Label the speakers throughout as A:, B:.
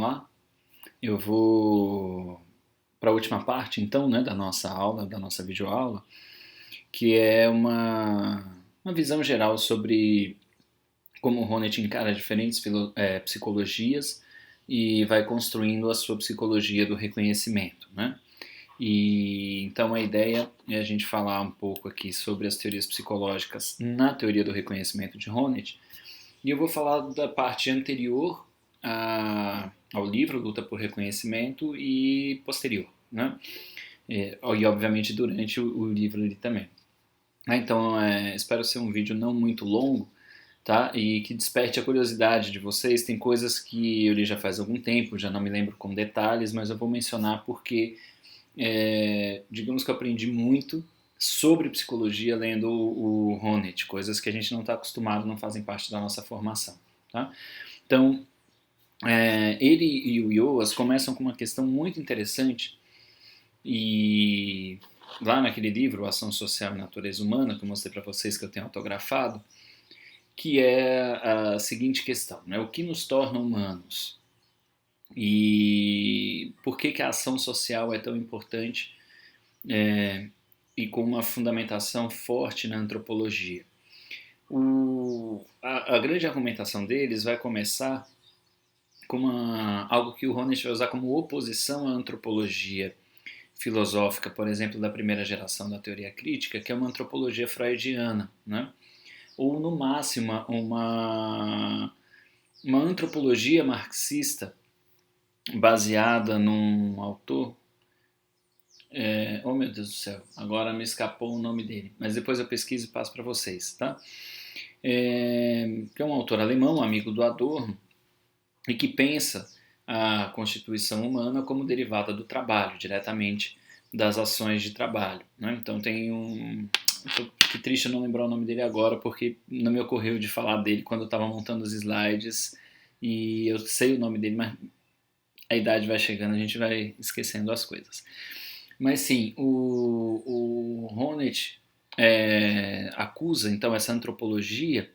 A: lá. Eu vou para a última parte, então, né, da nossa aula, da nossa videoaula, que é uma visão geral sobre como o Honneth encara diferentes psicologias e vai construindo a sua psicologia do reconhecimento, né? E então a ideia é a gente falar um pouco aqui sobre as teorias psicológicas na teoria do reconhecimento de Honneth. E eu vou falar da parte anterior ao livro, Luta por Reconhecimento, e posterior, né? E obviamente durante o livro ali também. Então, espero ser um vídeo não muito longo, tá? E que desperte a curiosidade de vocês. Tem coisas que eu li já faz algum tempo, já não me lembro com detalhes, mas eu vou mencionar porque, digamos que eu aprendi muito sobre psicologia lendo o Honneth, coisas que a gente não está acostumado, não fazem parte da nossa formação, tá? Então, ele e o Ioas começam com uma questão muito interessante e lá naquele livro, Ação Social e Natureza Humana, que eu mostrei para vocês que eu tenho autografado, que é a seguinte questão, né? O que nos torna humanos? E por que a ação social é tão importante e com uma fundamentação forte na antropologia? A grande argumentação deles vai começar com algo que o Honneth vai usar como oposição à antropologia filosófica, por exemplo, da primeira geração da teoria crítica, que é uma antropologia freudiana, né? Ou, no máximo, uma antropologia marxista baseada num autor. Oh, meu Deus do céu, agora me escapou o nome dele, mas depois eu pesquiso e passo para vocês, tá? Que é um autor alemão, amigo do Adorno, e que pensa a constituição humana como derivada do trabalho, diretamente das ações de trabalho, né? Então tem que triste eu não lembrar o nome dele agora, porque não me ocorreu de falar dele quando eu estava montando os slides, e eu sei o nome dele, mas a idade vai chegando, a gente vai esquecendo as coisas. Mas sim, o Honneth acusa então essa antropologia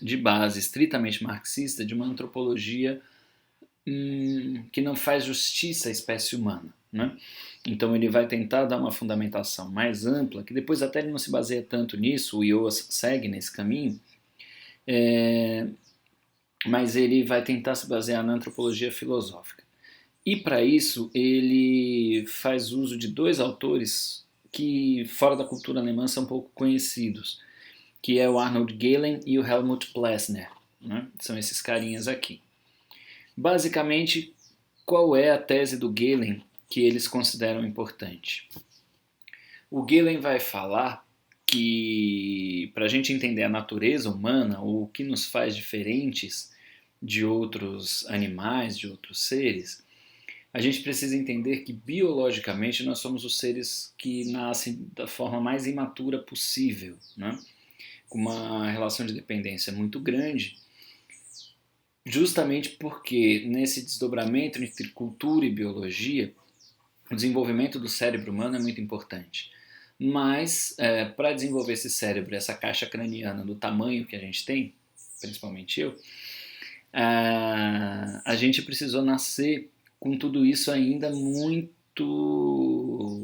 A: de base estritamente marxista de uma antropologia que não faz justiça à espécie humana, né? Então ele vai tentar dar uma fundamentação mais ampla, que depois até ele não se baseia tanto nisso, o Ioas segue nesse caminho, mas ele vai tentar se basear na antropologia filosófica. E para isso ele faz uso de dois autores que fora da cultura alemã são pouco conhecidos, que é o Arnold Gehlen e o Helmut Plessner, né? São esses carinhas aqui. Basicamente, qual é a tese do Gehlen que eles consideram importante? O Gehlen vai falar que para a gente entender a natureza humana, ou o que nos faz diferentes de outros animais, de outros seres, a gente precisa entender que biologicamente nós somos os seres que nascem da forma mais imatura possível, né? Com uma relação de dependência muito grande, justamente porque nesse desdobramento entre cultura e biologia, o desenvolvimento do cérebro humano é muito importante. Mas, para desenvolver esse cérebro, essa caixa craniana do tamanho que a gente tem, principalmente eu, a gente precisou nascer com tudo isso ainda muito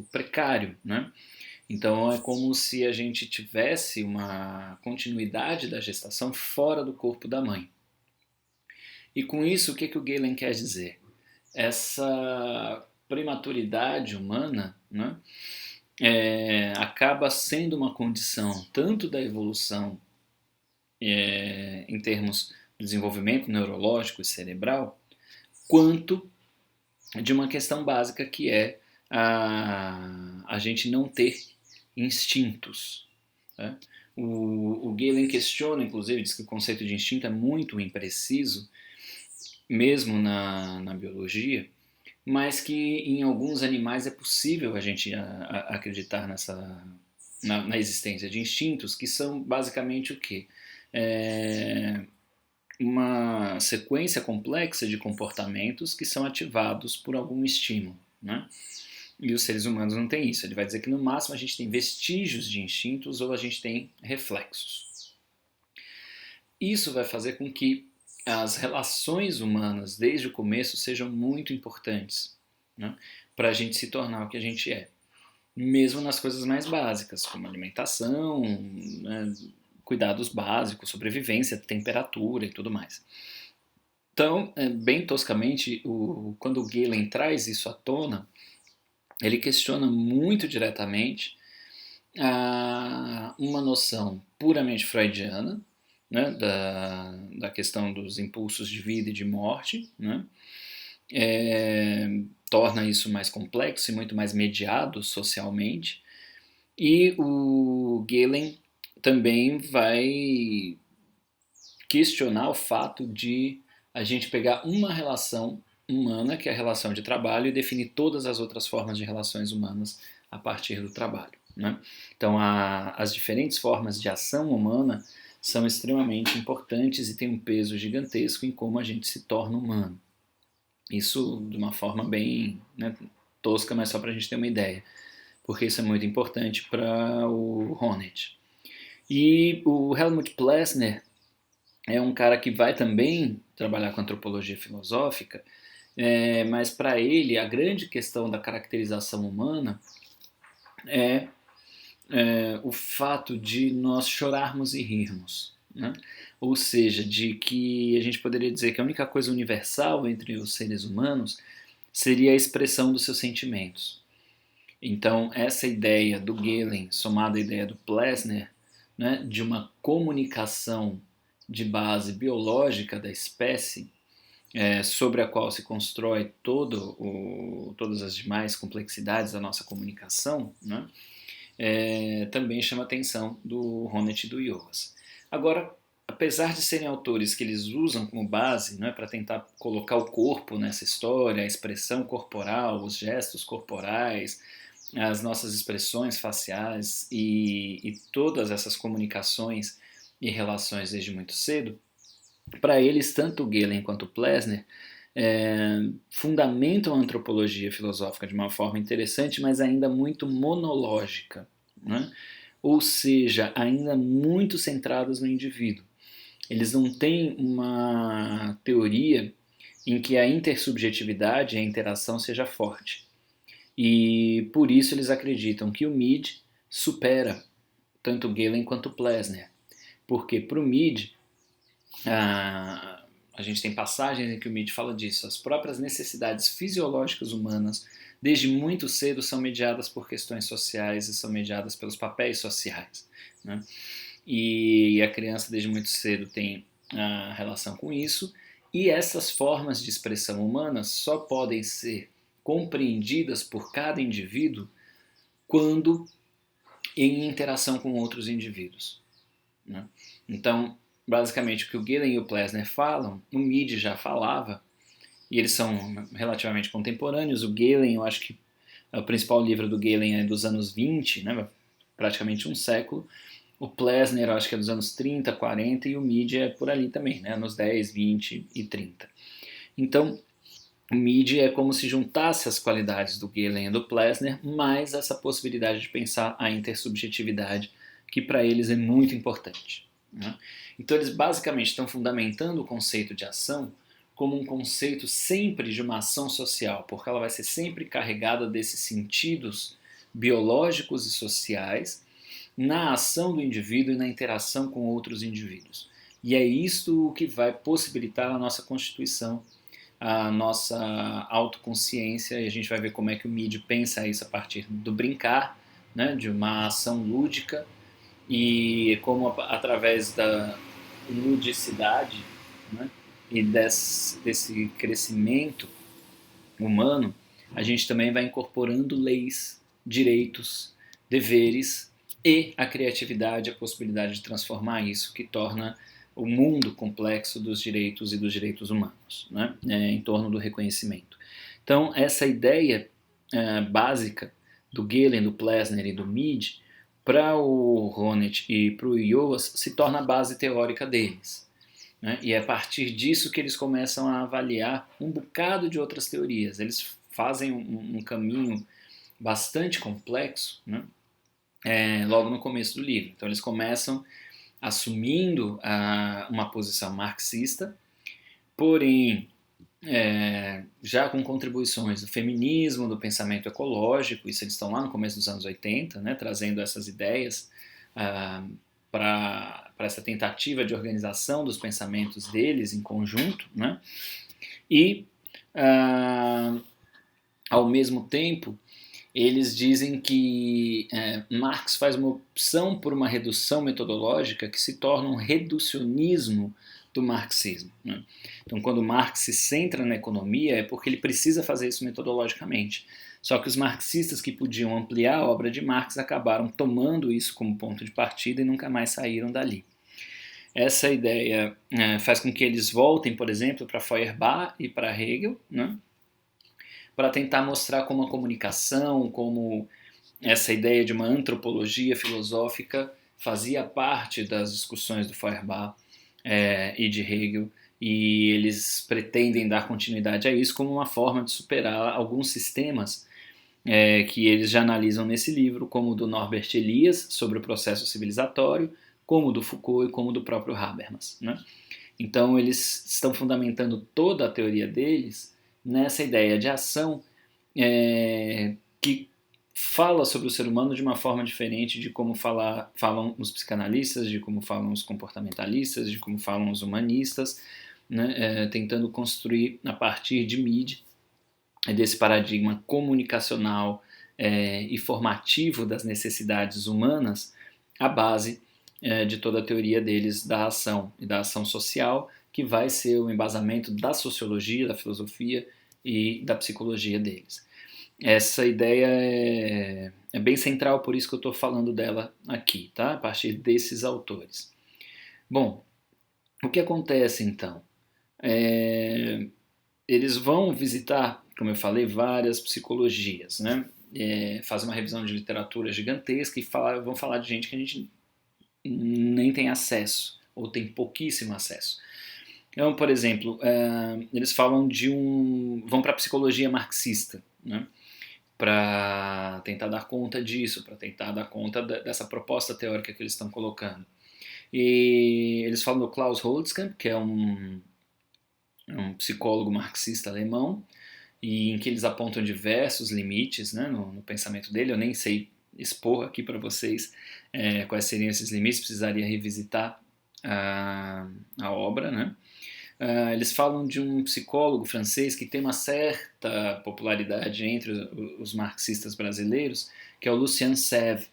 A: precário, né? Então é como se a gente tivesse uma continuidade da gestação fora do corpo da mãe. E com isso, o que o Galen quer dizer? Essa prematuridade humana, né, acaba sendo uma condição tanto da evolução em termos de desenvolvimento neurológico e cerebral, quanto de uma questão básica que é a gente não ter instintos. Né? O Galen questiona, inclusive, diz que o conceito de instinto é muito impreciso, mesmo na biologia, mas que em alguns animais é possível a gente acreditar na existência de instintos, que são basicamente o quê? Uma sequência complexa de comportamentos que são ativados por algum estímulo, né? E os seres humanos não têm isso. Ele vai dizer que no máximo a gente tem vestígios de instintos ou a gente tem reflexos. Isso vai fazer com que as relações humanas desde o começo sejam muito importantes, né, para a gente se tornar o que a gente é. Mesmo nas coisas mais básicas, como alimentação, né, cuidados básicos, sobrevivência, temperatura e tudo mais. Então, bem toscamente, quando o Galen traz isso à tona, ele questiona muito diretamente uma noção puramente freudiana, né, da questão dos impulsos de vida e de morte, né, torna isso mais complexo e muito mais mediado socialmente. E o Galen também vai questionar o fato de a gente pegar uma relação humana, que é a relação de trabalho, e definir todas as outras formas de relações humanas a partir do trabalho. Né? Então, as diferentes formas de ação humana são extremamente importantes e têm um peso gigantesco em como a gente se torna humano. Isso de uma forma bem, né, tosca, mas só para a gente ter uma ideia, porque isso é muito importante para o Honneth. E o Helmut Plessner é um cara que vai também trabalhar com antropologia filosófica, mas para ele a grande questão da caracterização humana é, o fato de nós chorarmos e rirmos. Né? Ou seja, de que a gente poderia dizer que a única coisa universal entre os seres humanos seria a expressão dos seus sentimentos. Então, essa ideia do Galen, somada à ideia do Plessner, né, de uma comunicação de base biológica da espécie, sobre a qual se constrói todas as demais complexidades da nossa comunicação, né, também chama a atenção do Honneth e do Ioas. Agora, apesar de serem autores que eles usam como base, né, para tentar colocar o corpo nessa história, a expressão corporal, os gestos corporais, as nossas expressões faciais e todas essas comunicações e relações desde muito cedo, para eles, tanto o Galen quanto o Plessner fundamentam a antropologia filosófica de uma forma interessante, mas ainda muito monológica, né? Ou seja, ainda muito centradas no indivíduo. Eles não têm uma teoria em que a intersubjetividade e a interação seja forte. E por isso eles acreditam que o Mead supera tanto o Galen quanto o Plessner. Porque para o Mead, a gente tem passagens em que o Mead fala disso, as próprias necessidades fisiológicas humanas, desde muito cedo, são mediadas por questões sociais e são mediadas pelos papéis sociais. Né? E a criança, desde muito cedo, tem a relação com isso, e essas formas de expressão humana só podem ser compreendidas por cada indivíduo quando em interação com outros indivíduos. Né? Então, basicamente, o que o Galen e o Plessner falam, o Mead já falava, e eles são relativamente contemporâneos. O Galen, eu acho que o principal livro do Galen é dos anos 20, né? Praticamente um século. O Plessner, eu acho que é dos anos 30, 40, e o Mead é por ali também, né? Anos 10, 20 e 30. Então, o Mead é como se juntasse as qualidades do Galen e do Plessner, mais essa possibilidade de pensar a intersubjetividade, que para eles é muito importante. Né? Então eles basicamente estão fundamentando o conceito de ação como um conceito sempre de uma ação social, porque ela vai ser sempre carregada desses sentidos biológicos e sociais na ação do indivíduo e na interação com outros indivíduos. E é isto o que vai possibilitar a nossa constituição, a nossa autoconsciência, e a gente vai ver como é que o Mead pensa isso a partir do brincar, né, de uma ação lúdica, e como através da ludicidade, né, e desse crescimento humano, a gente também vai incorporando leis, direitos, deveres e a criatividade, a possibilidade de transformar isso, que torna o mundo complexo dos direitos e dos direitos humanos, né, em torno do reconhecimento. Então, essa ideia básica do Galen, do Plessner e do Mead, para o Honneth e para o Ioas, se torna a base teórica deles. Né? E é a partir disso que eles começam a avaliar um bocado de outras teorias. Eles fazem um caminho bastante complexo, né? Logo no começo do livro. Então eles começam assumindo uma posição marxista, porém já com contribuições do feminismo, do pensamento ecológico, isso eles estão lá no começo dos anos 80, né, trazendo essas ideias para essa tentativa de organização dos pensamentos deles em conjunto, né, e ao mesmo tempo eles dizem que Marx faz uma opção por uma redução metodológica que se torna um reducionismo do marxismo, né? Então, quando Marx se centra na economia, é porque ele precisa fazer isso metodologicamente. Só que os marxistas que podiam ampliar a obra de Marx acabaram tomando isso como ponto de partida e nunca mais saíram dali. Essa ideia faz com que eles voltem, por exemplo, para Feuerbach e para Hegel, né? Para tentar mostrar como a comunicação, como essa ideia de uma antropologia filosófica fazia parte das discussões do Feuerbach e de Hegel, e eles pretendem dar continuidade a isso como uma forma de superar alguns sistemas que eles já analisam nesse livro, como o do Norbert Elias, sobre o processo civilizatório, como o do Foucault e como o do próprio Habermas, né? Então eles estão fundamentando toda a teoria deles nessa ideia de ação que fala sobre o ser humano de uma forma diferente de como falam os psicanalistas, de como falam os comportamentalistas, de como falam os humanistas, né, tentando construir a partir de Mead, desse paradigma comunicacional e formativo das necessidades humanas, a base de toda a teoria deles da ação e da ação social, que vai ser o embasamento da sociologia, da filosofia e da psicologia deles. Essa ideia é bem central, por isso que eu estou falando dela aqui, tá? A partir desses autores. Bom, o que acontece então? Eles vão visitar, como eu falei, várias psicologias, né? Fazem uma revisão de literatura gigantesca e vão falar de gente que a gente nem tem acesso, ou tem pouquíssimo acesso. Então, por exemplo, eles falam vão para a psicologia marxista, né? Para tentar dar conta disso, para tentar dar conta dessa proposta teórica que eles estão colocando. E eles falam do Klaus Holzkamp, que é um psicólogo marxista alemão, e em que eles apontam diversos limites, né, no pensamento dele. Eu nem sei expor aqui para vocês quais seriam esses limites, precisaria revisitar a obra, né? Eles falam de um psicólogo francês que tem uma certa popularidade entre os marxistas brasileiros, que é o Lucien Sèvres,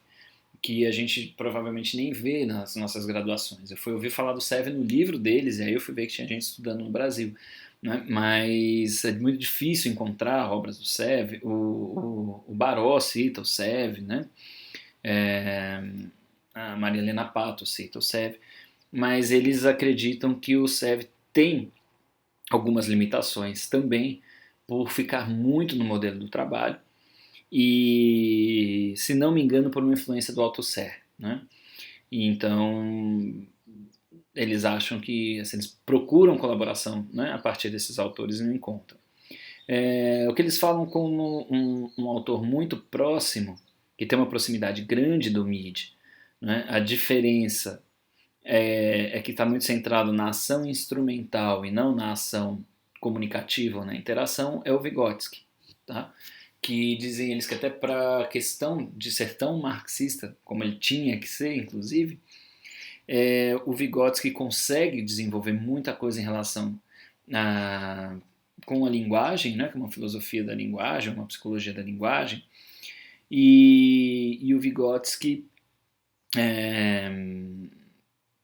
A: que a gente provavelmente nem vê nas nossas graduações. Eu fui ouvir falar do Sèvres no livro deles, e aí eu fui ver que tinha gente estudando no Brasil, né? Mas é muito difícil encontrar obras do Sèvres. O Baró cita o Sèvres, né? A Maria Helena Pato cita o Sèvres, mas eles acreditam que o Sèvres tem algumas limitações também por ficar muito no modelo do trabalho e, se não me engano, por uma influência do Althusser, né? E então eles acham que assim, eles procuram colaboração, né, a partir desses autores e não encontram. O que eles falam como um autor muito próximo, que tem uma proximidade grande do Mead, né? A diferença que está muito centrado na ação instrumental e não na ação comunicativa ou na interação, é o Vygotsky, tá? Que dizem eles que até para a questão de ser tão marxista, como ele tinha que ser, inclusive, o Vygotsky consegue desenvolver muita coisa em relação com a linguagem, né, com uma filosofia da linguagem, uma psicologia da linguagem, e o Vygotsky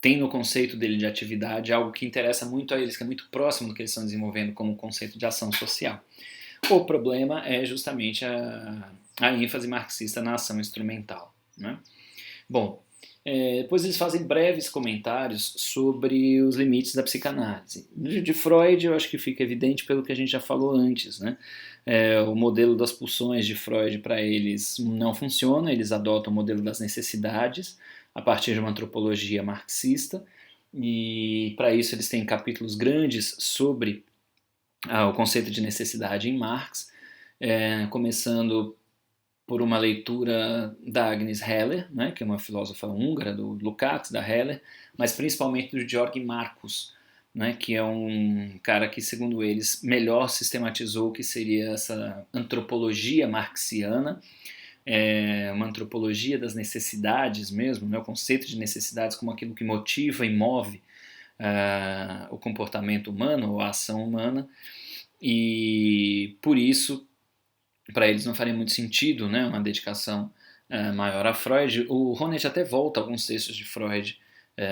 A: tem no conceito dele de atividade algo que interessa muito a eles, que é muito próximo do que eles estão desenvolvendo como conceito de ação social. O problema é justamente a ênfase marxista na ação instrumental, né? Bom, depois eles fazem breves comentários sobre os limites da psicanálise. De Freud, eu acho que fica evidente pelo que a gente já falou antes, né? O modelo das pulsões de Freud para eles não funciona, eles adotam o modelo das necessidades a partir de uma antropologia marxista, e para isso eles têm capítulos grandes sobre o conceito de necessidade em Marx, começando por uma leitura da Agnes Heller, né, que é uma filósofa húngara, do Lukács, da Heller, mas principalmente do Georgi Marcus. né, que é um cara que, segundo eles, melhor sistematizou o que seria essa antropologia marxiana, uma antropologia das necessidades mesmo, né, o conceito de necessidades como aquilo que motiva e move o comportamento humano ou a ação humana, e por isso, para eles não faria muito sentido, né, uma dedicação maior a Freud. O Honneth até volta a alguns textos de Freud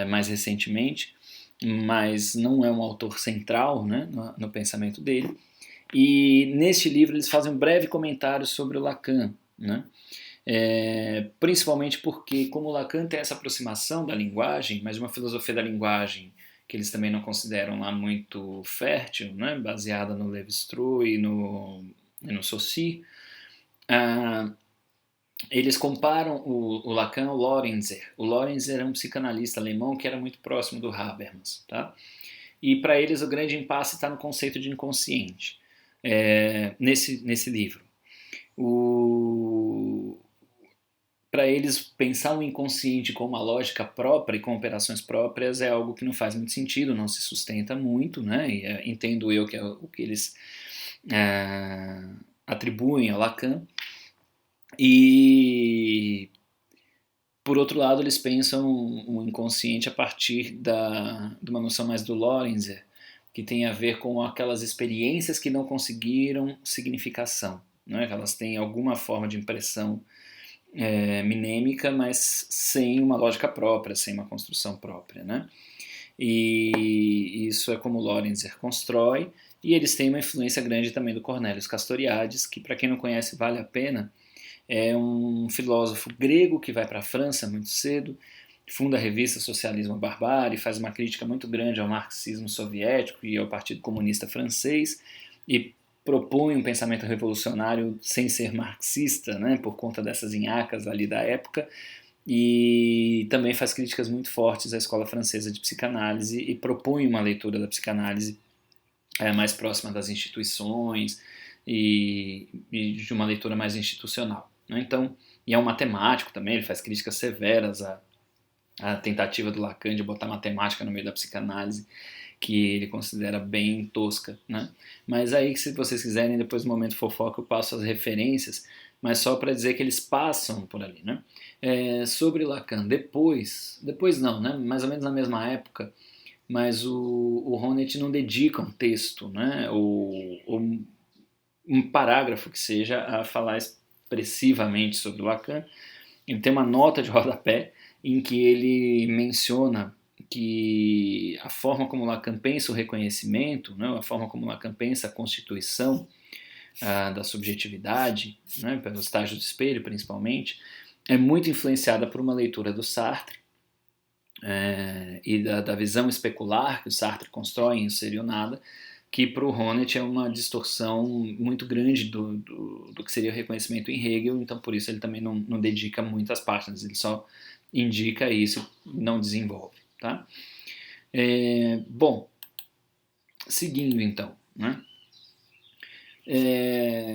A: mais recentemente, mas não é um autor central, né, no pensamento dele. E neste livro eles fazem um breve comentário sobre o Lacan, né? Principalmente porque, como Lacan tem essa aproximação da linguagem, mas uma filosofia da linguagem que eles também não consideram lá muito fértil, né, baseada no Lévi-Strauss e no Saussure, eles comparam o Lacan ao Lorenzer. O Lorenzer é um psicanalista alemão que era muito próximo do Habermas, tá? E para eles o grande impasse está no conceito de inconsciente, nesse livro. Para eles, pensar o inconsciente com uma lógica própria e com operações próprias é algo que não faz muito sentido, não se sustenta muito, né? E entendo eu que é o que eles atribuem ao Lacan. E, por outro lado, eles pensam o inconsciente a partir de uma noção mais do Lorenzer, que tem a ver com aquelas experiências que não conseguiram significação, né? Que elas têm alguma forma de impressão minêmica, mas sem uma lógica própria, sem uma construção própria, né? E isso é como Lorenzer constrói, e eles têm uma influência grande também do Cornelius Castoriadis, que, para quem não conhece, vale a pena. É um filósofo grego que vai para a França muito cedo, funda a revista Socialismo à Barbárie, faz uma crítica muito grande ao marxismo soviético e ao Partido Comunista Francês, e propõe um pensamento revolucionário sem ser marxista, né, por conta dessas nhacas ali da época, e também faz críticas muito fortes à escola francesa de psicanálise e propõe uma leitura da psicanálise mais próxima das instituições e de uma leitura mais institucional, né? Então, e é um matemático também, ele faz críticas severas à tentativa do Lacan de botar matemática no meio da psicanálise, que ele considera bem tosca, né? Mas aí, se vocês quiserem, depois no momento fofoca eu passo as referências, mas só para dizer que eles passam por ali, né? Sobre Lacan, depois não, né? Mais ou menos na mesma época, mas o Honneth não dedica um texto, né? Ou um parágrafo que seja a falar expressivamente sobre o Lacan. Ele tem uma nota de rodapé em que ele menciona que a forma como Lacan pensa o reconhecimento, né, a forma como Lacan pensa a constituição da subjetividade, né, pelo estágio do espelho principalmente, é muito influenciada por uma leitura do Sartre e da visão especular que o Sartre constrói em O Ser e o Nada, que para o Honneth é uma distorção muito grande do que seria o reconhecimento em Hegel, então por isso ele também não dedica muitas páginas, ele só indica isso e não desenvolve. Tá? Bom, seguindo então, né?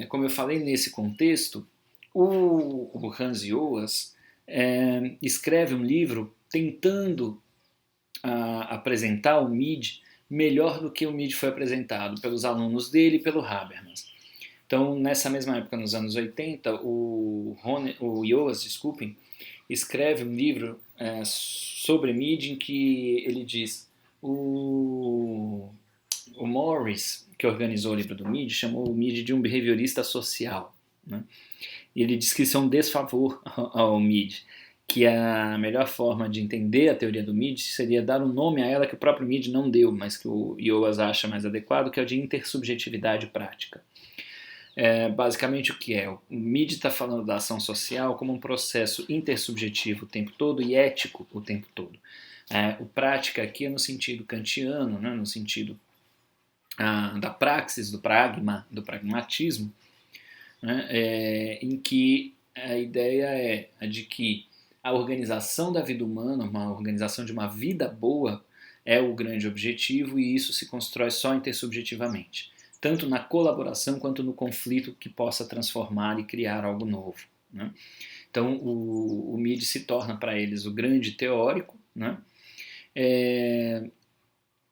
A: Como eu falei nesse contexto, o Hans Joas escreve um livro tentando apresentar o MID melhor do que o MID foi apresentado pelos alunos dele e pelo Habermas. Então, nessa mesma época, nos anos 80, o Joas, desculpem, escreve um livro sobre MID em que ele diz o Morris, que organizou o livro do MID, chamou o MID de um behaviorista social, né? E ele diz que isso é um desfavor ao MID, que a melhor forma de entender a teoria do MID seria dar um nome a ela que o próprio MID não deu, mas que o Joas acha mais adequado, que é o de intersubjetividade prática. Basicamente o que é? O MID está falando da ação social como um processo intersubjetivo o tempo todo e ético o tempo todo. O prática aqui é no sentido kantiano, né, no sentido da praxis, do pragma, do pragmatismo, né, em que a ideia é a de que a organização da vida humana, uma organização de uma vida boa, é o grande objetivo e isso se constrói só intersubjetivamente, tanto na colaboração quanto no conflito que possa transformar e criar algo novo, né? Então o MID se torna para eles o grande teórico, né?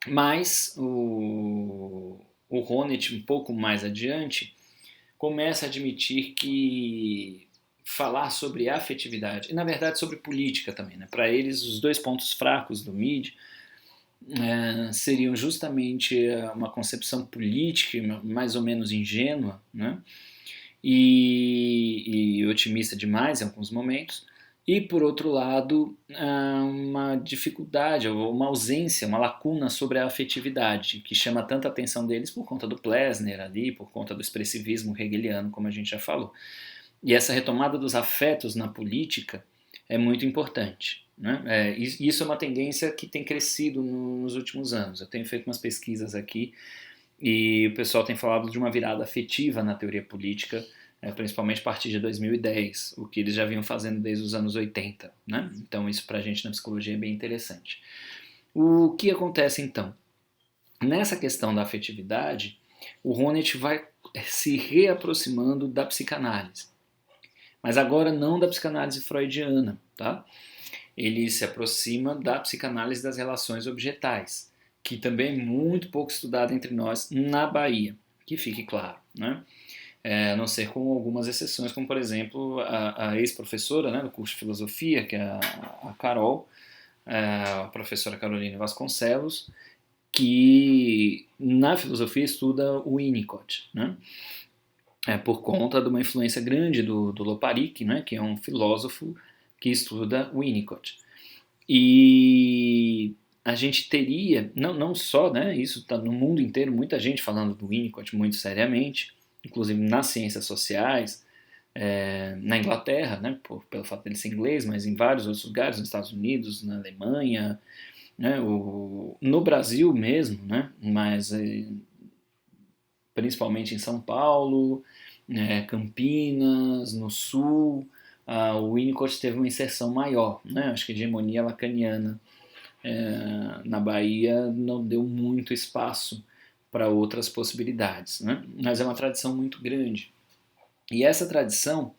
A: Mas o Honneth, um pouco mais adiante, começa a admitir que falar sobre afetividade, e na verdade sobre política também, né? Para eles, os dois pontos fracos do MID seriam justamente uma concepção política mais ou menos ingênua, né? E otimista demais em alguns momentos, e por outro lado, uma dificuldade ou uma ausência, uma lacuna sobre a afetividade, que chama tanta atenção deles por conta do Plessner ali, por conta do expressivismo hegeliano, como a gente já falou. E essa retomada dos afetos na política é muito importante. Né? Isso é uma tendência que tem crescido nos últimos anos. Eu tenho feito umas pesquisas aqui e o pessoal tem falado de uma virada afetiva na teoria política, principalmente a partir de 2010, o que eles já vinham fazendo desde os anos 80. Né? Então isso para a gente na psicologia é bem interessante. O que acontece então? Nessa questão da afetividade, o Honneth vai se reaproximando da psicanálise. Mas agora não da psicanálise freudiana, tá? Ele se aproxima da psicanálise das relações objetais, que também é muito pouco estudada entre nós na Bahia, que fique claro, né? A não ser com algumas exceções, como por exemplo a ex-professora, né, do curso de filosofia, que é a Carol, a professora Carolina Vasconcelos, que na filosofia estuda o Winnicott, né? Por conta de uma influência grande do Loparic, né, que é um filósofo que estuda Winnicott. E a gente teria, não só, né, isso está no mundo inteiro, muita gente falando do Winnicott muito seriamente, inclusive nas ciências sociais, na Inglaterra, né, pelo fato dele ser inglês, mas em vários outros lugares, nos Estados Unidos, na Alemanha, né, no Brasil mesmo, né, mas principalmente em São Paulo, Campinas, no Sul, o Winnicott teve uma inserção maior, né? Acho que a hegemonia lacaniana na Bahia não deu muito espaço para outras possibilidades, né? Mas é uma tradição muito grande. E essa tradição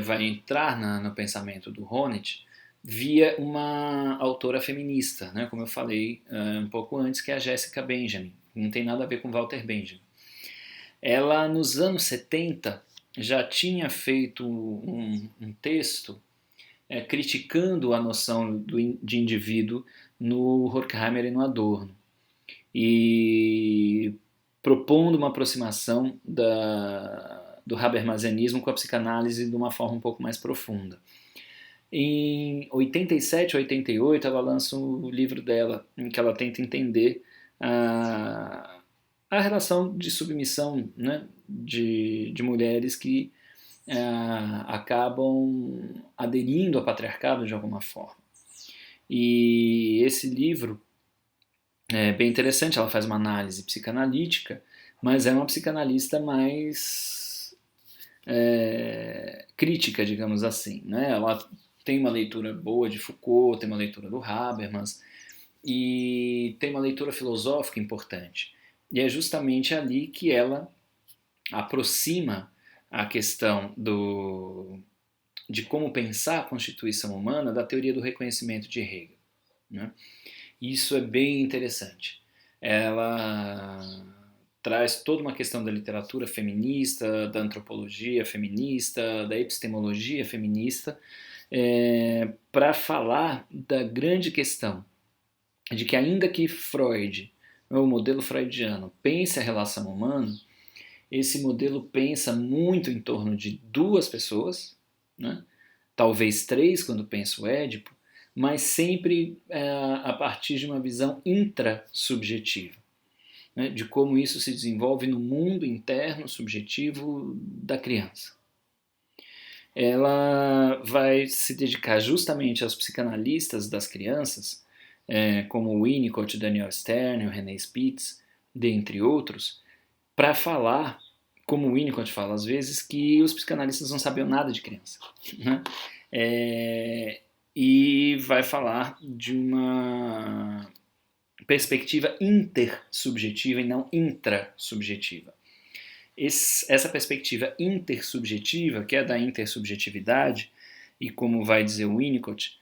A: vai entrar no pensamento do Honneth via uma autora feminista, né? Como eu falei um pouco antes, que é a Jessica Benjamin. Não tem nada a ver com Walter Benjamin. Ela, nos anos 70, já tinha feito um texto criticando a noção de indivíduo no Horkheimer e no Adorno, e propondo uma aproximação do habermasianismo com a psicanálise de uma forma um pouco mais profunda. Em 87, 88, ela lança o livro dela, em que ela tenta entender a relação de submissão, né, de mulheres que acabam aderindo ao patriarcado de alguma forma. E esse livro é bem interessante, ela faz uma análise psicanalítica, mas é uma psicanalista mais crítica, digamos assim. Né? Ela tem uma leitura boa de Foucault, tem uma leitura do Habermas, e tem uma leitura filosófica importante. E é justamente ali que ela aproxima a questão de como pensar a constituição humana da teoria do reconhecimento de Hegel. Né? Isso é bem interessante. Ela traz toda uma questão da literatura feminista, da antropologia feminista, da epistemologia feminista, para falar da grande questão de que, ainda que Freud, o modelo freudiano, pense a relação humana, esse modelo pensa muito em torno de duas pessoas, né? Talvez três quando pensa o Édipo, mas sempre a partir de uma visão intrasubjetiva, né? De como isso se desenvolve no mundo interno subjetivo da criança. Ela vai se dedicar justamente aos psicanalistas das crianças, como o Winnicott, Daniel Stern, o René Spitz, dentre outros, para falar, como o Winnicott fala às vezes, que os psicanalistas não sabiam nada de criança. Né? E vai falar de uma perspectiva intersubjetiva e não intrasubjetiva. Essa perspectiva intersubjetiva, que é da intersubjetividade, e como vai dizer o Winnicott,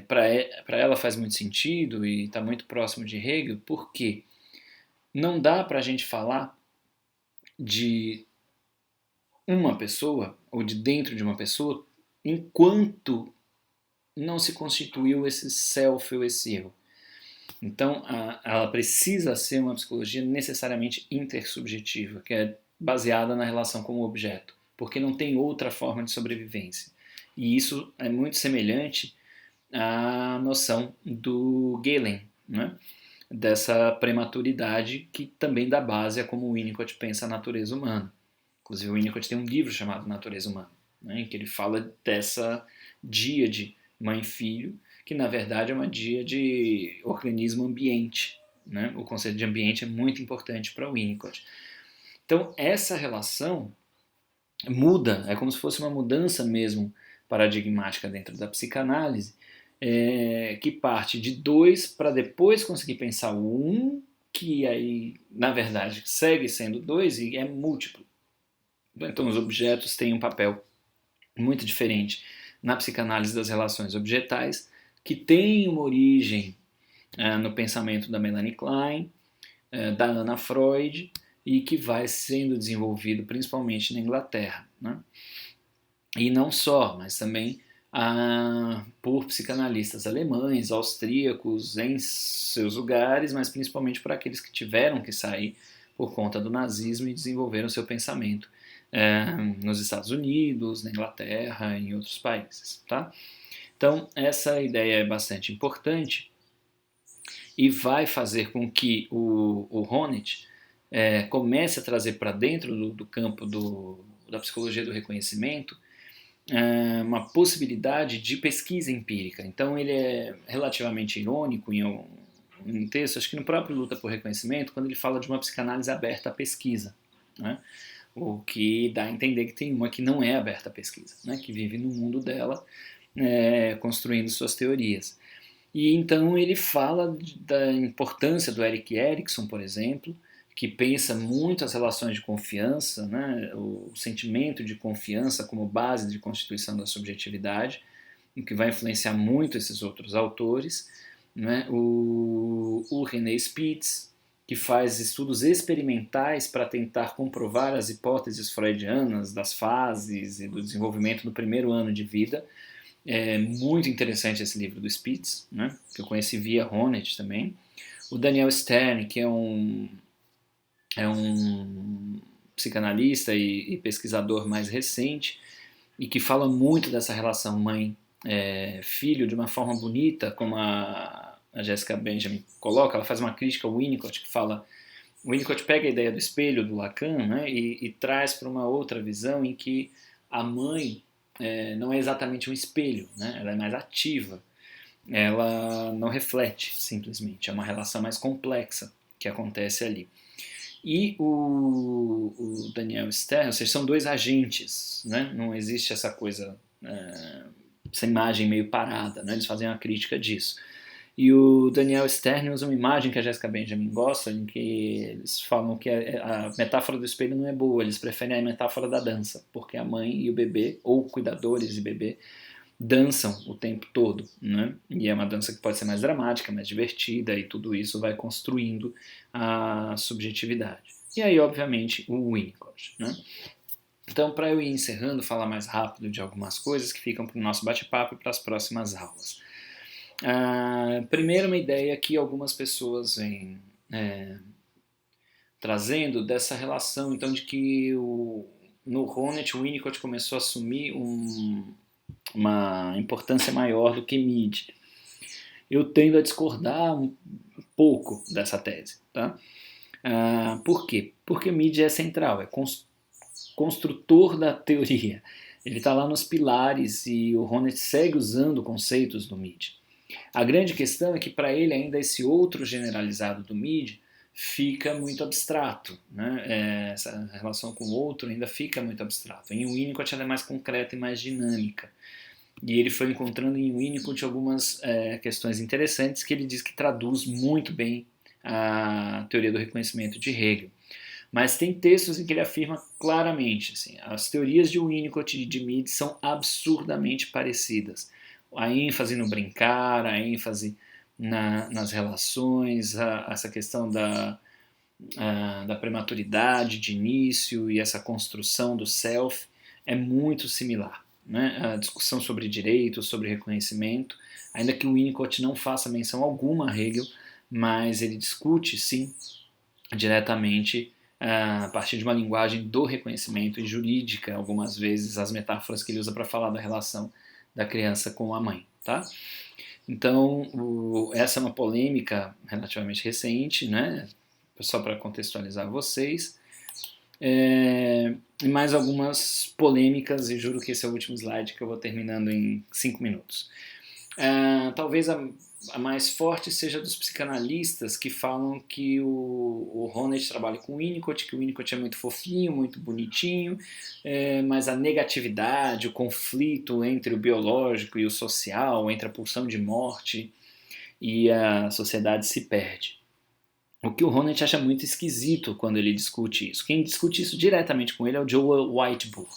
A: para ela faz muito sentido e está muito próximo de Hegel, porque não dá para a gente falar de uma pessoa ou de dentro de uma pessoa enquanto não se constituiu esse self ou esse eu. Então, ela precisa ser uma psicologia necessariamente intersubjetiva, que é baseada na relação com o objeto, porque não tem outra forma de sobrevivência. E isso é muito semelhante à noção do Galen, né? Dessa prematuridade que também dá base a como o Winnicott pensa a natureza humana. Inclusive, o Winnicott tem um livro chamado Natureza Humana, né, em que ele fala dessa díade mãe-filho, que na verdade é uma díade organismo-ambiente. Né? O conceito de ambiente é muito importante para o Winnicott. Então, essa relação muda, é como se fosse uma mudança mesmo paradigmática dentro da psicanálise, que parte de dois para depois conseguir pensar o um, que aí, na verdade, segue sendo dois e é múltiplo. Então, os objetos têm um papel muito diferente na psicanálise das relações objetais, que tem uma origem no pensamento da Melanie Klein, da Anna Freud, e que vai sendo desenvolvido principalmente na Inglaterra. Né? E não só, mas também por psicanalistas alemães, austríacos, em seus lugares, mas principalmente por aqueles que tiveram que sair por conta do nazismo e desenvolveram seu pensamento nos Estados Unidos, na Inglaterra e em outros países. Tá? Então, essa ideia é bastante importante e vai fazer com que o Honneth comece a trazer para dentro do campo da psicologia do reconhecimento uma possibilidade de pesquisa empírica. Então, ele é relativamente irônico em um texto, acho que no próprio Luta por Reconhecimento, quando ele fala de uma psicanálise aberta à pesquisa. Né? O que dá a entender que tem uma que não é aberta à pesquisa, né? Que vive no mundo dela, construindo suas teorias. E então ele fala da importância do Erik Erikson, por exemplo, que pensa muito as relações de confiança, né? O sentimento de confiança como base de constituição da subjetividade, o que vai influenciar muito esses outros autores. Né? O René Spitz, que faz estudos experimentais para tentar comprovar as hipóteses freudianas das fases e do desenvolvimento do primeiro ano de vida. É muito interessante esse livro do Spitz, né, que eu conheci via Honneth também. O Daniel Stern, que é um psicanalista e pesquisador mais recente e que fala muito dessa relação mãe-filho de uma forma bonita, como a Jessica Benjamin coloca. Ela faz uma crítica ao Winnicott, que fala... O Winnicott pega a ideia do espelho do Lacan, né, e traz para uma outra visão em que a mãe não é exatamente um espelho, né, ela é mais ativa, ela não reflete simplesmente, é uma relação mais complexa que acontece ali. E o Daniel Stern, ou seja, são dois agentes, né, não existe essa coisa, essa imagem meio parada, né, eles fazem uma crítica disso. E o Daniel Stern usa uma imagem que a Jessica Benjamin gosta, em que eles falam que a metáfora do espelho não é boa, eles preferem a metáfora da dança, porque a mãe e o bebê, ou cuidadores de bebê, dançam o tempo todo, né? E é uma dança que pode ser mais dramática, mais divertida, e tudo isso vai construindo a subjetividade. E aí, obviamente, o Winnicott, né? Então, para eu ir encerrando, falar mais rápido de algumas coisas que ficam para o nosso bate-papo e para as próximas aulas. Primeiro, uma ideia que algumas pessoas vêm trazendo dessa relação, então, de que no Honneth o Winnicott começou a assumir uma importância maior do que Mead. Eu tendo a discordar um pouco dessa tese. Tá? Por quê? Porque Mead é central, é construtor da teoria. Ele está lá nos pilares e o Honneth segue usando conceitos do Mead. A grande questão é que para ele ainda esse outro generalizado do Mead fica muito abstrato, né? Essa relação com o outro ainda fica muito abstrato. Em Winnicott ela é mais concreta e mais dinâmica. E ele foi encontrando em Winnicott algumas questões interessantes que ele diz que traduz muito bem a teoria do reconhecimento de Hegel. Mas tem textos em que ele afirma claramente, assim, as teorias de Winnicott e de Mead são absurdamente parecidas. a ênfase no brincar, a ênfase nas relações, essa questão da prematuridade de início e essa construção do self é muito similar. Né? A discussão sobre direitos, sobre reconhecimento, ainda que o Winnicott não faça menção alguma a Hegel, mas ele discute, sim, diretamente a partir de uma linguagem do reconhecimento e jurídica, algumas vezes, as metáforas que ele usa para falar da relação da criança com a mãe. Tá? Então, essa é uma polêmica relativamente recente, né? Só para contextualizar vocês. E mais algumas polêmicas, e juro que esse é o último slide que eu vou terminando em 5 minutos. Talvez a mais forte seja dos psicanalistas que falam que o Honneth trabalha com o Winnicott, que o Winnicott é muito fofinho, muito bonitinho, mas a negatividade, o conflito entre o biológico e o social, entre a pulsão de morte e a sociedade se perde. O que o Honneth acha muito esquisito quando ele discute isso. Quem discute isso diretamente com ele é o Joel Whitebook,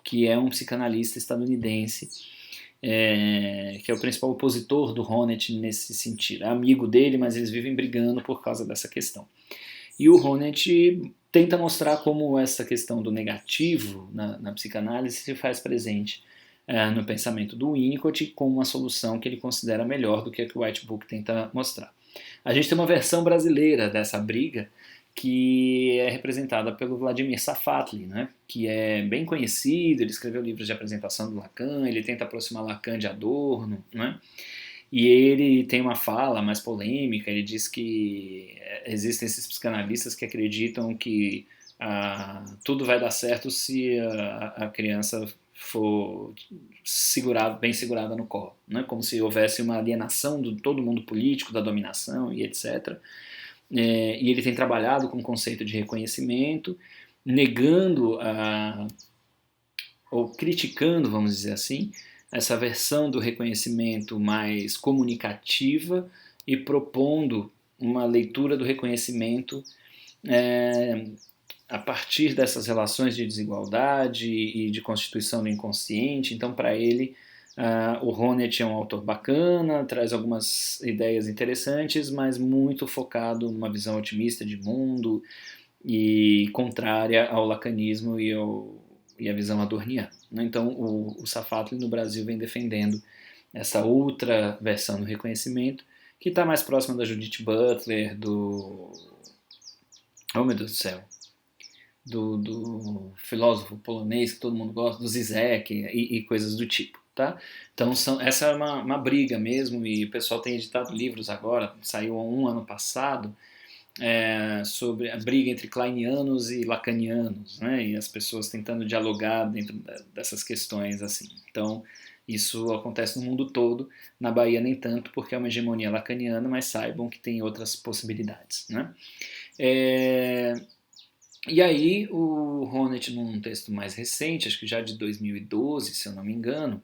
A: que é um psicanalista estadunidense, que é o principal opositor do Honneth nesse sentido. É amigo dele, mas eles vivem brigando por causa dessa questão. E o Honneth tenta mostrar como essa questão do negativo na psicanálise se faz presente no pensamento do Winnicott como uma solução que ele considera melhor do que a que o Whitebook tenta mostrar. A gente tem uma versão brasileira dessa briga que é representada pelo Vladimir Safatli, né? Que é bem conhecido, ele escreveu livros de apresentação do Lacan, ele tenta aproximar Lacan de Adorno, né? E ele tem uma fala mais polêmica, ele diz que existem esses psicanalistas que acreditam que tudo vai dar certo se a criança for bem segurada no colo, né? Como se houvesse uma alienação de todo mundo político, da dominação e etc. E ele tem trabalhado com o conceito de reconhecimento, negando ou criticando, vamos dizer assim, essa versão do reconhecimento mais comunicativa e propondo uma leitura do reconhecimento a partir dessas relações de desigualdade e de constituição do inconsciente. Então, para ele, o Honneth é um autor bacana, traz algumas ideias interessantes, mas muito focado numa visão otimista de mundo e contrária ao lacanismo e a visão adorniana. Então, o Safatli no Brasil vem defendendo essa outra versão do reconhecimento, que está mais próxima da Judith Butler, oh meu Deus do céu, do filósofo polonês que todo mundo gosta, do Zizek e coisas do tipo. Tá? Então essa é uma briga mesmo, e o pessoal tem editado livros agora, saiu um ano passado, sobre a briga entre kleinianos e lacanianos, né? E as pessoas tentando dialogar dentro dessas questões assim. Então isso acontece no mundo todo, na Bahia nem tanto, porque é uma hegemonia lacaniana, mas saibam que tem outras possibilidades. Né? E aí o Honneth, num texto mais recente, acho que já de 2012, se eu não me engano,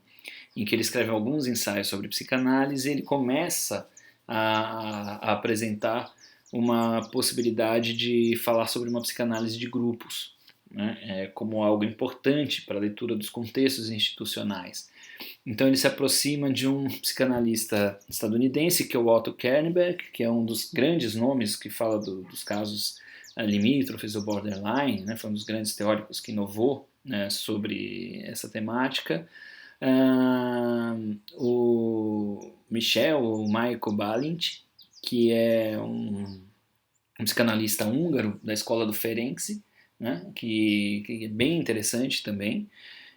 A: em que ele escreve alguns ensaios sobre psicanálise, ele começa a apresentar uma possibilidade de falar sobre uma psicanálise de grupos, né, como algo importante para a leitura dos contextos institucionais. Então ele se aproxima de um psicanalista estadunidense, que é o Otto Kernbeck, que é um dos grandes nomes que fala dos casos limítrofes ou borderline, né, foi um dos grandes teóricos que inovou, né, sobre essa temática. O Michael Balint, que é um psicanalista húngaro da escola do Ferenczi, né, que é bem interessante também,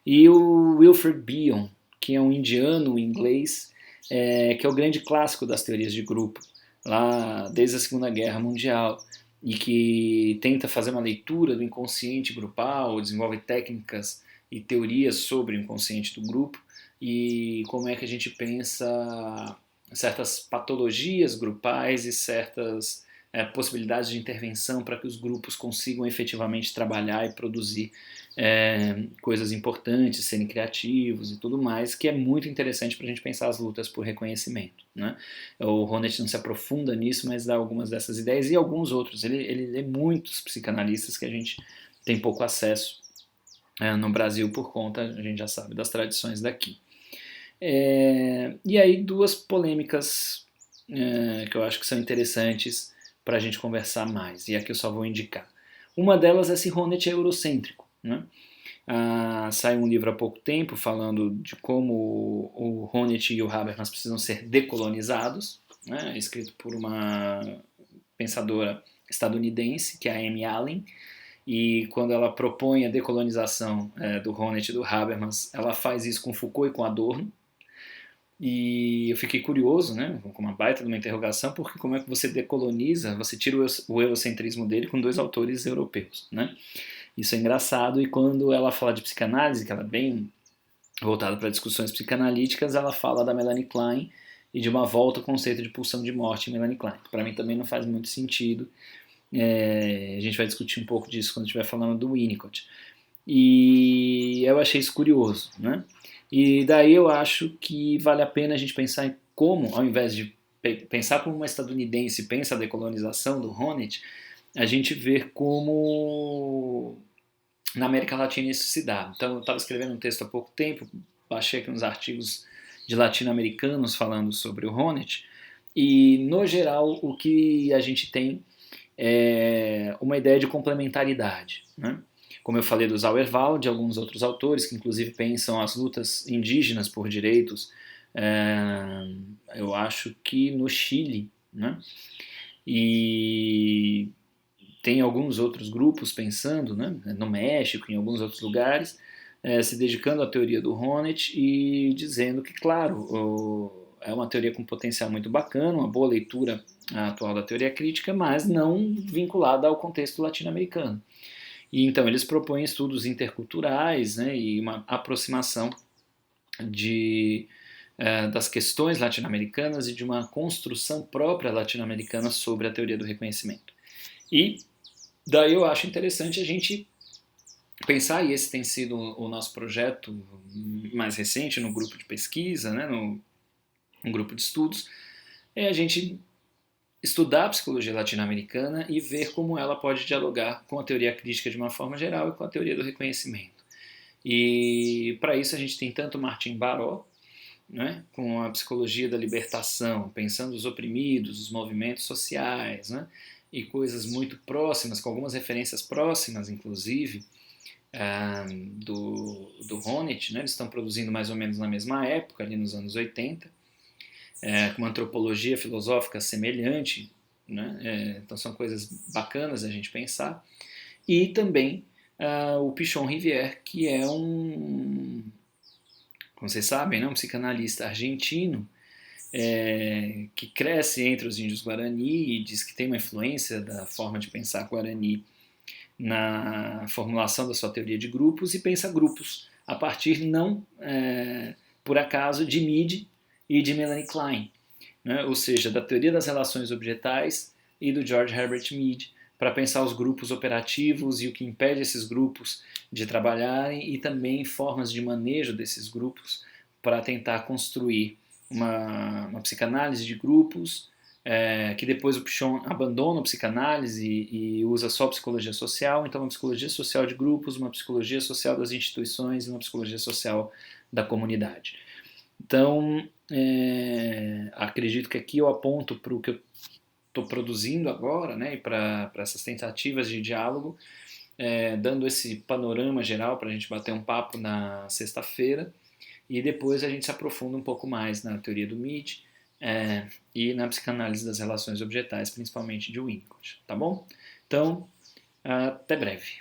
A: e o Wilfred Bion, que é um indiano inglês, que é o grande clássico das teorias de grupo, lá desde a Segunda Guerra Mundial, e que tenta fazer uma leitura do inconsciente grupal, desenvolve técnicas e teorias sobre o inconsciente do grupo e como é que a gente pensa certas patologias grupais e certas possibilidades de intervenção para que os grupos consigam efetivamente trabalhar e produzir coisas importantes, serem criativos e tudo mais, que é muito interessante para a gente pensar as lutas por reconhecimento. Né? O Honneth não se aprofunda nisso, mas dá algumas dessas ideias e alguns outros. Ele lê muitos psicanalistas que a gente tem pouco acesso no Brasil por conta, a gente já sabe, das tradições daqui. E aí duas polêmicas que eu acho que são interessantes para a gente conversar mais, e aqui eu só vou indicar. Uma delas é se Honneth é eurocêntrico, né? Saiu um livro há pouco tempo falando de como o Honneth e o Habermas precisam ser decolonizados, né? Escrito por uma pensadora estadunidense, que é a Amy Allen, e quando ela propõe a decolonização do Honneth e do Habermas, ela faz isso com Foucault e com Adorno. E eu fiquei curioso, né, com uma baita de uma interrogação, porque como é que você decoloniza, você tira o eurocentrismo dele com dois autores europeus, né? Isso é engraçado, e quando ela fala de psicanálise, que ela é bem voltada para discussões psicanalíticas, ela fala da Melanie Klein e de uma volta ao conceito de pulsão de morte em Melanie Klein. Para mim também não faz muito sentido. A gente vai discutir um pouco disso quando estiver falando do Winnicott. E eu achei isso curioso, né? E daí eu acho que vale a pena a gente pensar em como, ao invés de pensar como uma estadunidense pensa a decolonização do Honneth, a gente ver como na América Latina isso se dá. Então eu estava escrevendo um texto há pouco tempo, baixei aqui uns artigos de latino-americanos falando sobre o Honneth, e no geral o que a gente tem é uma ideia de complementaridade, né? Como eu falei do Auerval, de alguns outros autores que inclusive pensam as lutas indígenas por direitos, eu acho que no Chile, né? E tem alguns outros grupos pensando, né, no México, em alguns outros lugares, se dedicando à teoria do Honneth e dizendo que, claro, é uma teoria com potencial muito bacana, uma boa leitura atual da teoria crítica, mas não vinculada ao contexto latino-americano. E então eles propõem estudos interculturais, né, e uma aproximação de, das questões latino-americanas e de uma construção própria latino-americana sobre a teoria do reconhecimento. E daí eu acho interessante a gente pensar, e esse tem sido o nosso projeto mais recente no grupo de pesquisa, né, no grupo de estudos, é a gente estudar a psicologia latino-americana e ver como ela pode dialogar com a teoria crítica de uma forma geral e com a teoria do reconhecimento. E para isso a gente tem tanto Martin Baró, né, com a psicologia da libertação, pensando os oprimidos, os movimentos sociais, né, e coisas muito próximas, com algumas referências próximas, inclusive, do Honneth, né, eles estão produzindo mais ou menos na mesma época, ali nos anos 80, com uma antropologia filosófica semelhante, né, então são coisas bacanas a gente pensar, e também o Pichon Rivière, que é como vocês sabem, né, um psicanalista argentino, que cresce entre os índios Guarani e diz que tem uma influência da forma de pensar Guarani na formulação da sua teoria de grupos, e pensa grupos a partir, não por acaso, de Mead e de Melanie Klein, né? Ou seja, da teoria das relações objetais e do George Herbert Mead, para pensar os grupos operativos e o que impede esses grupos de trabalharem, e também formas de manejo desses grupos para tentar construir uma psicanálise de grupos, que depois o Pichon abandona a psicanálise e usa só a psicologia social. Então, uma psicologia social de grupos, uma psicologia social das instituições e uma psicologia social da comunidade. Então, acredito que aqui eu aponto para o que eu estou produzindo agora, né, e para essas tentativas de diálogo, dando esse panorama geral para a gente bater um papo na sexta-feira, e depois a gente se aprofunda um pouco mais na teoria do Mead e na psicanálise das relações objetais, principalmente de Winnicott, tá bom? Então, até breve.